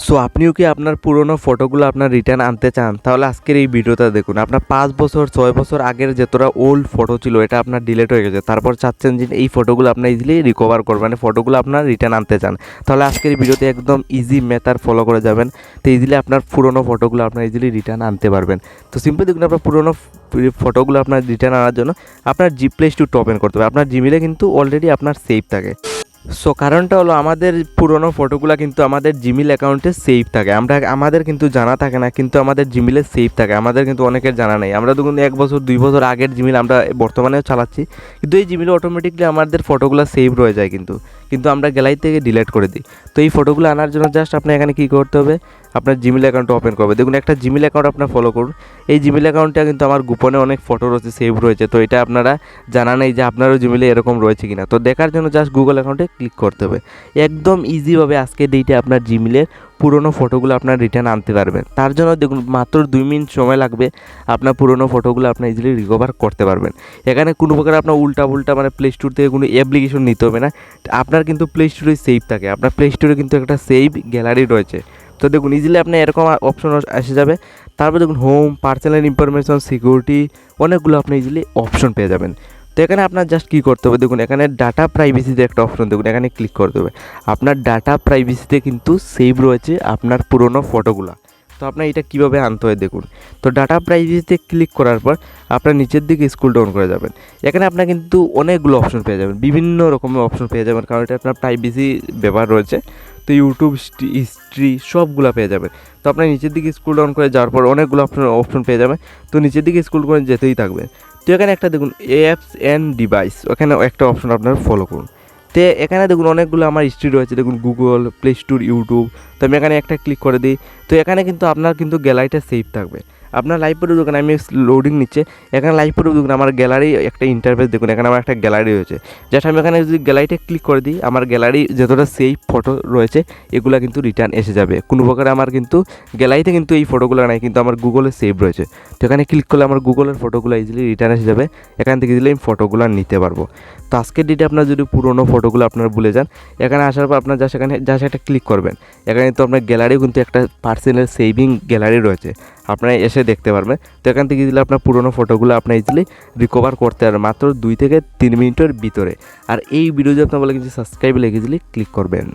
So আপনিও কি আপনার পুরনো ফটোগুলো আপনার রিটার্ন আনতে চান? তাহলে আজকের এই ভিডিওটা দেখুন। আপনার 5 বছর 6 বছর আগের যতটা ওল্ড ফটো ছিল এটা আপনার ডিলিট হয়ে গেছে। তারপর চাচ্ছেন যে এই ফটোগুলো আপনি ইজিলি রিকভার করবেন, মানে ফটোগুলো আপনার রিটার্ন আনতে চান। তাহলে আজকের এই ভিডিওতে একদম ইজি মেথড ফলো করে যাবেন। তো ইজিলি আপনার পুরনো ফটোগুলো আপনার ইজিলি রিটার্ন আনতে পারবেন। তো সিম্পলি দেখুন, আপনার পুরনো ফটোগুলো আপনার রিটার্ন আনার জন্য আপনার প্লে স্টোর ওপেন করতে হবে। আপনার জিমেলে কিন্তু অলরেডি আপনার সেভ থাকে। সো কারণটা হলো আমাদের পুরনো ফটোগুলো কিন্তু আমাদের জিমেল অ্যাকাউন্টে সেভ থাকে। আমাদের কিন্তু জানা থাকে না, কিন্তু আমাদের জিমেলে সেভ থাকে। আমাদের কিন্তু অনেকের জানা নেই। আমরা দেখুন 1 বছর 2 বছর আগের জিমেল আমরা বর্তমানেও চালাচ্ছি, কিন্তু এই জিমেলে অটোমেটিকলি আমাদের ফটোগুলো সেভ রয়ে যায়, কিন্তু আমরা গ্যালারি থেকে ডিলিট করে দিই। তো এই ফটোগুলো আনার জন্য জাস্ট আপনি এখানে কী করতে হবে, আপনার জিমেল অ্যাকাউন্ট ওপেন করবে। দেখুন একটা জিমেল অ্যাকাউন্ট আপনার ফলো করুন। এই জিমেল অ্যাকাউন্টটা কিন্তু আমার গোপনে অনেক ফটো রয়েছে, সেভ রয়েছে। তো এটা আপনারা জানা নেই যে আপনারও জিমেলে এরকম রয়েছে কিনা। তো দেখার জন্য জাস্ট গুগল অ্যাকাউন্টে ক্লিক করতে হবে। একদম ইজিভাবে আজকের ডেটে আপনার জিমেলের পুরনো ফটোগুলো আপনার রিটার্ন আনতে পারবেন। তার জন্য দেখুন মাত্র 2 মিনিট সময় লাগবে, আপনার পুরনো ফটোগুলো আপনার ইজিলি রিকভার করতে পারবেন। এখানে কোনো প্রকার আপনার উল্টা মানে প্লে স্টোর থেকে কোনো অ্যাপ্লিকেশন নিতে হবে না। আপনার কিন্তু প্লে স্টোরে সেভ থাকে। আপনার প্লে স্টোরে কিন্তু একটা সেভ গ্যালারি রয়েছে। তো দেখুন ইজিলি আপনার এরকম অপশন এসে যাবে। তারপর দেখুন হোম, পার্সোনাল ইনফরমেশন, সিকিউরিটি, অনেকগুলো আপনি ইজিলি অপশন পেয়ে যাবেন। তো এখানে আপনার জাস্ট কী করতে হবে, দেখুন এখানে ডাটা প্রাইভেসিতে একটা অপশন, দেখুন এখানে ক্লিক করতে হবে। আপনার ডাটা প্রাইভেসিতে কিন্তু সেভ রয়েছে আপনার পুরনো ফটোগুলো। তো আপনার এটা কীভাবে আনতে হয় দেখুন। তো ডাটা প্রাইভেসিতে ক্লিক করার পর আপনার নিচের দিকে স্ক্রল ডাউন করে যাবেন। এখানে আপনার কিন্তু অনেকগুলো অপশন পেয়ে যাবেন, বিভিন্ন রকমের অপশন পেয়ে যাবেন, কারণ এটা আপনার প্রাইভেসি ব্যবহার রয়েছে। তো ইউটিউব হিস্ট্রি সবগুলো পেয়ে যাবেন। তো আপনার নিচের দিকে স্ক্রল ডাউন করে যাওয়ার পর অনেকগুলো অপশন পেয়ে যাবেন। তো নিচের দিকে স্ক্রল করে যেতেই থাকবে। তো এখানে একটা দেখুন অ্যাপস অ্যান্ড ডিভাইস, ওখানে একটা অপশন আপনারা ফলো করুন। তো এখানে দেখুন অনেকগুলো আমার হিস্ট্রি রয়েছে, দেখুন গুগল, প্লে স্টোর, ইউটিউব। তো আমি এখানে একটা ক্লিক করে দিই। তো এখানে কিন্তু আপনার কিন্তু গ্যালারিটা সেভ থাকবে। আপনার লাইভ পরে দেখুন আমি লোডিং নিচ্ছে, এখানে লাইভ পরে দেখুন আমার গ্যালারি একটা ইন্টারফেস, দেখুন এখানে আমার একটা গ্যালারি রয়েছে। জাস্ট আমি এখানে যদি গ্যালারিতে ক্লিক করে দিই, আমার গ্যালারি যতটা সেভ ফটো রয়েছে এগুলো কিন্তু রিটার্ন এসে যাবে। কোনো প্রকার আমার কিন্তু গ্যালারিতে কিন্তু এই ফটোগুলো নাই, কিন্তু আমার গুগলে সেভ রয়েছে। তো এখানে ক্লিক করলে আমার গুগলের ফটোগুলো ইজিলি রিটার্ন এসে যাবে। এখান থেকে ইজিলি আমি ফটোগুলো নিতে পারবো। তো আজকের ডেটে আপনার যদি পুরোনো ফটোগুলো আপনারা ভুলে যান, এখানে আসার পর আপনার জাস্ট একটা ক্লিক করবেন। এখানে তো আপনার গ্যালারিও কিন্তু একটা পার্সোনাল সেভিং গ্যালারি রয়েছে, আপনারা এসে দেখতে পারবেন। তো এখান থেকে ইজিলি আপনার পুরোনো ফটোগুলো আপনার ইজিলি রিকভার করতে পারবেন মাত্র 2 থেকে 3 মিনিটের ভিতরে। আর এই ভিডিও যদি আপনার বলে কিছু সাবস্ক্রাইব লেগে ইজিলি ক্লিক করবেন।